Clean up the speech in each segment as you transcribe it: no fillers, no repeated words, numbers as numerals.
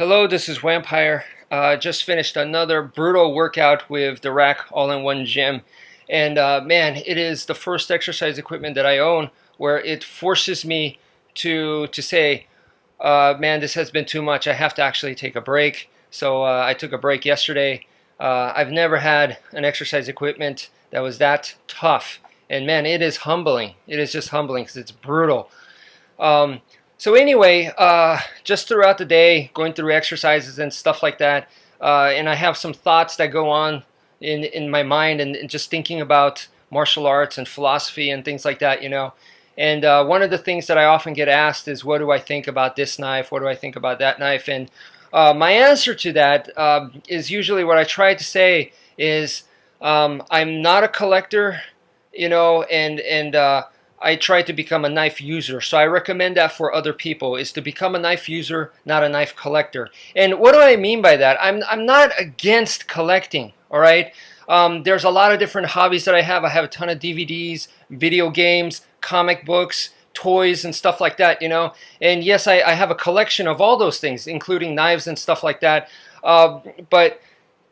Hello, this is wmpyr. Just finished another brutal workout with the Rack all-in-one gym, and man, it is the first exercise equipment that I own where it forces me to say, man, this has been too much. I have to actually take a break. So I took a break yesterday. I've never had an exercise equipment that was that tough, and man, it is humbling. It is just humbling because it's brutal. So anyway, just throughout the day, going through exercises and stuff like that, and I have some thoughts that go on in my mind, and just thinking about martial arts and philosophy and things like that, you know. And one of the things that I often get asked is, what do I think about this knife? What do I think about that knife? And my answer to that is usually what I try to say is, I'm not a collector, you know, and I try to become a knife user. So I recommend that for other people, is to become a knife user, not a knife collector. And what do I mean by that? I'm not against collecting, all right? There's a lot of different hobbies that I have. I have a ton of DVDs, video games, comic books, toys, and stuff like that, you know? And yes, I have a collection of all those things, including knives and stuff like that. But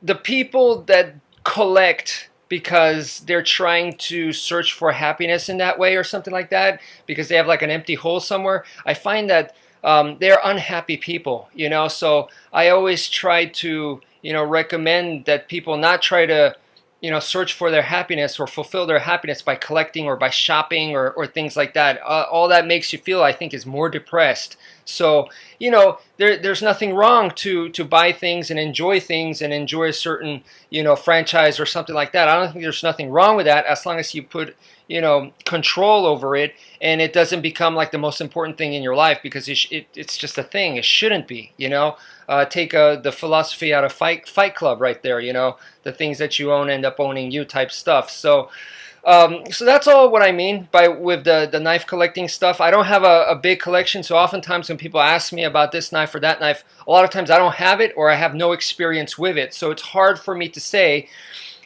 the people that collect because they're trying to search for happiness in that way or something like that, because they have like an empty hole somewhere, I find that they're unhappy people, you know. So I always try to, you know, recommend that people not try to, you know, search for their happiness or fulfill their happiness by collecting or by shopping or things like that. All that makes you feel, I think, is more depressed. So, you know, there's nothing wrong to buy things and enjoy a certain, you know, franchise or something like that. I don't think there's nothing wrong with that, as long as you put, you know, control over it and it doesn't become like the most important thing in your life, because it's just a thing. It shouldn't be, you know. Take the philosophy out of Fight Club right there, you know. The things that you own end up owning you type stuff. So so that's all what I mean with the knife collecting stuff. I don't have a big collection, so oftentimes when people ask me about this knife or that knife, a lot of times I don't have it, or I have no experience with it. So it's hard for me to say.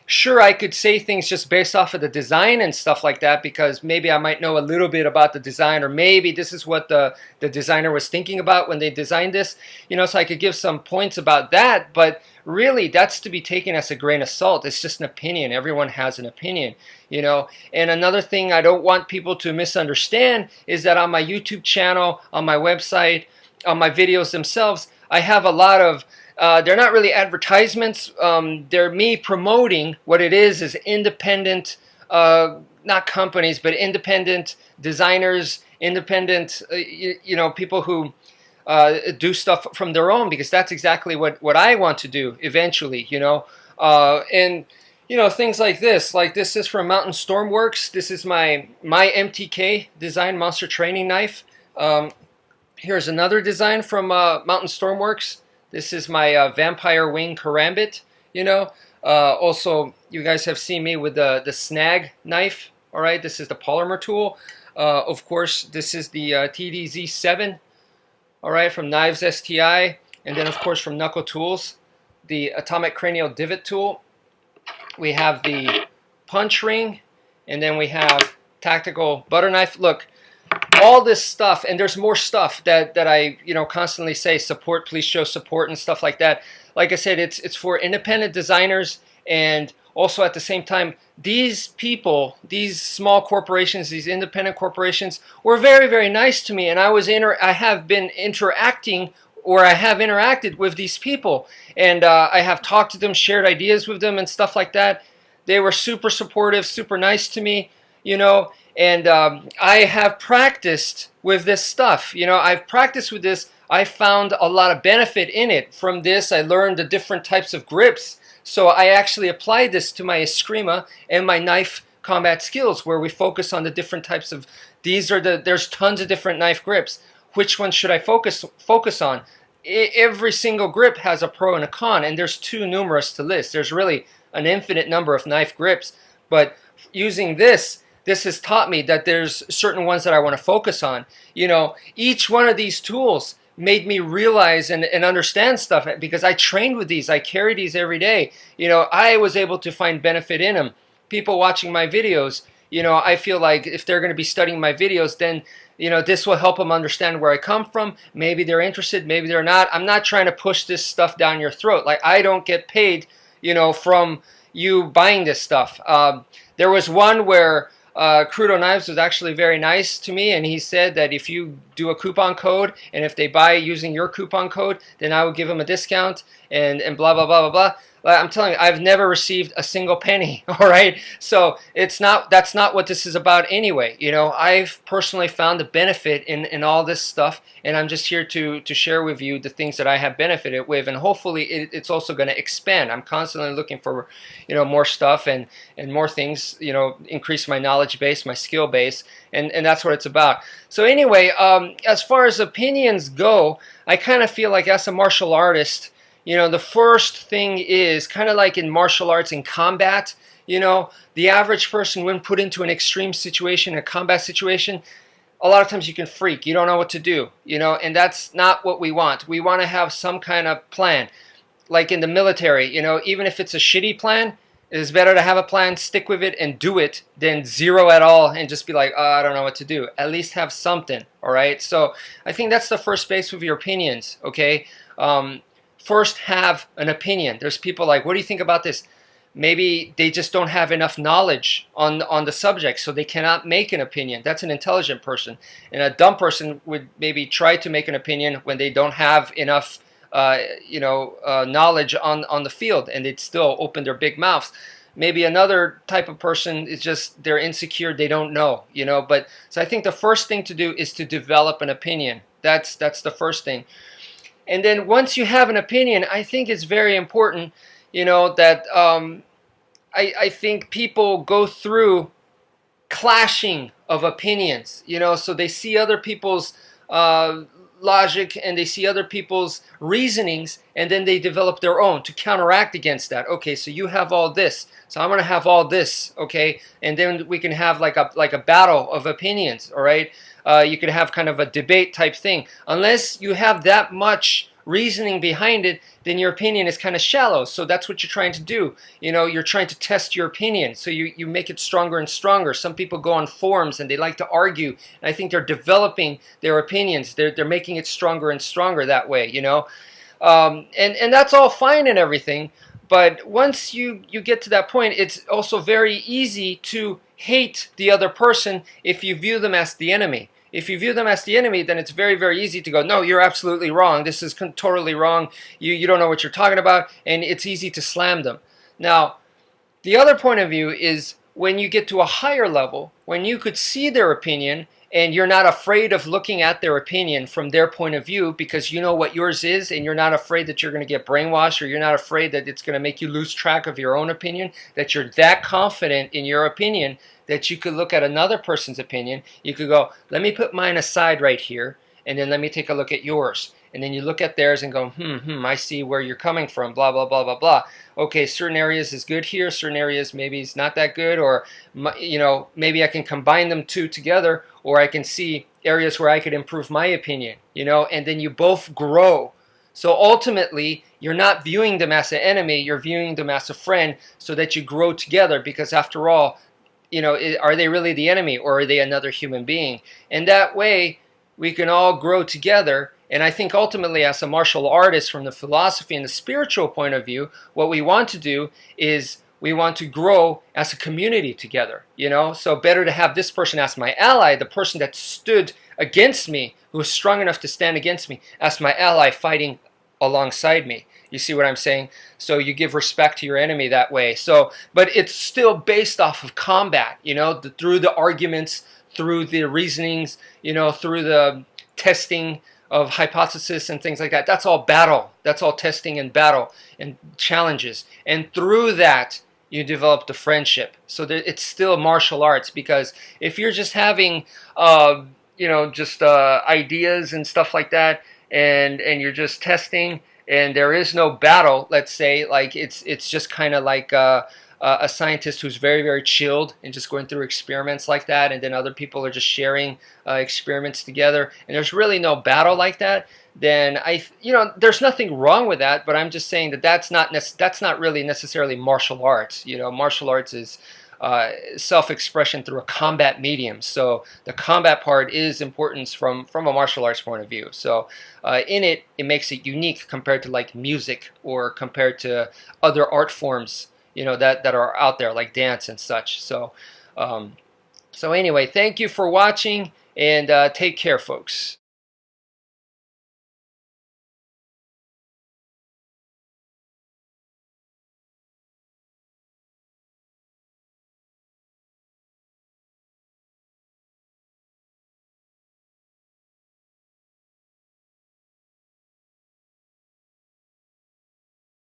Sure, I could say things just based off of the design and stuff like that, because maybe I might know a little bit about the design, or maybe this is what the designer was thinking about when they designed this, you know, so I could give some points about that. But really, that's to be taken as a grain of salt. It's just an opinion. Everyone has an opinion, you know. And another thing I don't want people to misunderstand is that on my YouTube channel, on my website, on my videos themselves, I have a lot of they're not really advertisements. They're me promoting what it is independent, not companies, but independent designers, independent, you know, people who do stuff from their own, because that's exactly what I want to do eventually, you know. And, you know, things like this is from Mountain Stormworks. This is my MTK design, monster training knife. Here's another design from Mountain Stormworks. This is my Vampire Wing Karambit, you know. Also, you guys have seen me with the snag knife, all right? This is the polymer tool. Of course, this is the TDZ7, all right, from Knives STI. And then, of course, from Knuckle Tools, the Atomic Cranial Divot tool. We have the punch ring, and then we have tactical butter knife. Look, all this stuff, and there's more stuff that I, you know, constantly say, support, please show support and stuff like that. Like I said, it's for independent designers, and also at the same time, these people, these small corporations, these independent corporations were very, very nice to me, and I have been interacting, or I have interacted with these people, and I have talked to them, shared ideas with them and stuff like that. They were super supportive, super nice to me, you know. And I have practiced with this stuff. You know, I've practiced with this. I found a lot of benefit in it. From this, I learned the different types of grips. So I actually applied this to my Eskrima and my knife combat skills, where we focus on the different types of, there's tons of different knife grips. Which one should I focus on? Every single grip has a pro and a con, and there's too numerous to list. There's really an infinite number of knife grips. But using this has taught me that there's certain ones that I want to focus on. You know, each one of these tools made me realize and understand stuff, because I trained with these. I carry these every day. You know, I was able to find benefit in them. People watching my videos, I feel like if they're going to be studying my videos, then this will help them understand where I come from. Maybe they're interested, maybe they're not. I'm not trying to push this stuff down your throat. Like, I don't get paid, from you buying this stuff. There was one where Crudo Knives was actually very nice to me, and he said that if you do a coupon code, and if they buy using your coupon code, then I will give them a discount, and blah, blah, blah, blah, blah. I'm telling you, I've never received a single penny, all right? So that's not what this is about anyway. I've personally found the benefit in all this stuff, and I'm just here to share with you the things that I have benefited with, and hopefully it's also going to expand. I'm constantly looking for, more stuff and more things, increase my knowledge base, my skill base, and that's what it's about. So anyway, as far as opinions go, I kind of feel like as a martial artist, the first thing is kind of like in martial arts in combat, the average person when put into an extreme situation, a combat situation, a lot of times you can freak. You don't know what to do, and that's not what we want. We want to have some kind of plan. Like in the military, even if it's a shitty plan, it is better to have a plan, stick with it, and do it than zero at all and just be like, oh, I don't know what to do. At least have something, all right? So I think that's the first base with your opinions, okay? First, have an opinion. There's people like, what do you think about this? Maybe they just don't have enough knowledge on the subject, so they cannot make an opinion. That's an intelligent person. And a dumb person would maybe try to make an opinion when they don't have enough knowledge on the field, and they'd still open their big mouths. Maybe another type of person is just, they're insecure, they don't know, But so I think the first thing to do is to develop an opinion. That's the first thing. And then once you have an opinion, I think it's very important, that I think people go through clashing of opinions, so they see other people's logic and they see other people's reasonings, and then they develop their own to counteract against that. Okay, so you have all this, so I'm going to have all this, okay? And then we can have like a battle of opinions, all right? You could have kind of a debate type thing. Unless you have that much reasoning behind it, then your opinion is kind of shallow. So that's what you're trying to do. You're trying to test your opinion. So you make it stronger and stronger. Some people go on forums and they like to argue. And I think they're developing their opinions. They're making it stronger and stronger that way, And that's all fine and everything. But once you get to that point, it's also very easy to hate the other person if you view them as the enemy. If you view them as the enemy, then it's very, very easy to go, no, you're absolutely wrong. This is totally wrong. You don't know what you're talking about. And it's easy to slam them. Now, the other point of view is when you get to a higher level, when you could see their opinion and you're not afraid of looking at their opinion from their point of view because you know what yours is, and you're not afraid that you're going to get brainwashed, or you're not afraid that it's going to make you lose track of your own opinion, that you're that confident in your opinion that you could look at another person's opinion. You could go, let me put mine aside right here, and then let me take a look at yours. And then you look at theirs and go, I see where you're coming from, blah, blah, blah, blah, blah. Okay, certain areas is good here, certain areas maybe it's not that good, or, maybe I can combine them two together, or I can see areas where I could improve my opinion, and then you both grow. So ultimately, you're not viewing them as an enemy, you're viewing them as a friend so that you grow together, because after all, are they really the enemy, or are they another human being? And that way, we can all grow together. And I think ultimately, as a martial artist, from the philosophy and the spiritual point of view, what we want to do is we want to grow as a community together, So better to have this person as my ally, the person that stood against me, who was strong enough to stand against me, as my ally fighting alongside me. You see what I'm saying? So you give respect to your enemy that way. So, but it's still based off of combat, through the arguments, through the reasonings, through the testing of hypothesis and things like that. That's all battle. That's all testing and battle and challenges. And through that, you develop the friendship. So that it's still martial arts, because if you're just having, ideas and stuff like that, and you're just testing, and there is no battle, let's say, like it's just kind of like a scientist who's very, very chilled and just going through experiments like that, and then other people are just sharing experiments together, and there's really no battle like that, then there's nothing wrong with that, but I'm just saying that that's not really necessarily martial arts. Martial arts is self-expression through a combat medium. So the combat part is important from a martial arts point of view. So in it, it makes it unique compared to like music or compared to other art forms, that are out there like dance and such. So anyway, thank you for watching, and take care, folks.